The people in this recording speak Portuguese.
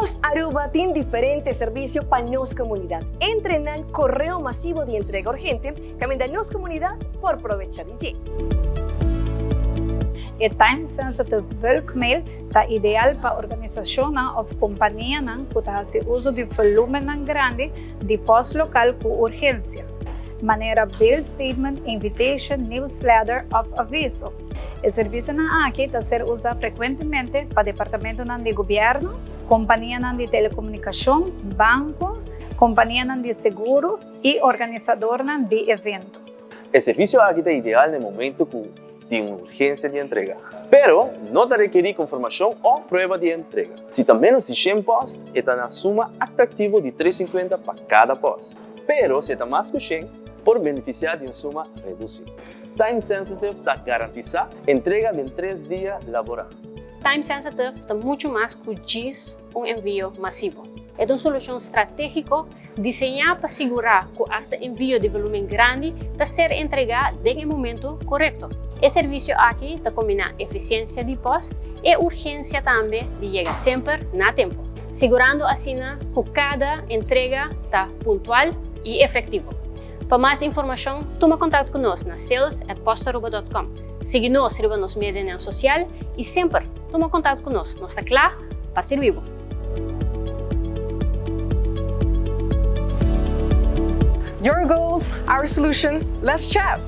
Post Aruba tiene diferentes servicios para nuestra comunidad. Entrenan Correo Masivo de Entrega Urgente, que da nuestra comunidad por aprovechar de E time-sensitive bulk-mail está ideal para organizações ou companhias que fazem uso de volume grande de post local com urgência. Maneira bill statement, invitation, newsletter ou aviso. O serviço aqui está ser usado frequentemente para departamentos de governo, companhias de telecomunicação, banco, companhias de seguro e organizadoras de eventos. O serviço aqui está ideal no momento de uma urgência de entrega, pero não te requer confirmação ou prova de entrega. Se tem menos de 100 posts, está na suma atrativa de 3,50 para cada post. Pero se está mais que 100, por beneficiar de uma suma reduzida. Time Sensitive está garantizar entrega em 3 dias laborais. Time Sensitive está muito mais que diz envio massivo. É uma solução estratégica desenhada para assegurar que este envio de volume grande está ser entregado no momento correto. O serviço aqui está combina eficiência de post e urgência também de chegar sempre na tempo, segurando assim que cada entrega está pontual e efetivo. Para mais informação, toma contato conosco na sales@postaruba.com. Siga-nos em nossas mídias sociais e sempre toma contato conosco. Nós estamos lá para servir. Your goals, our solution, let's chat!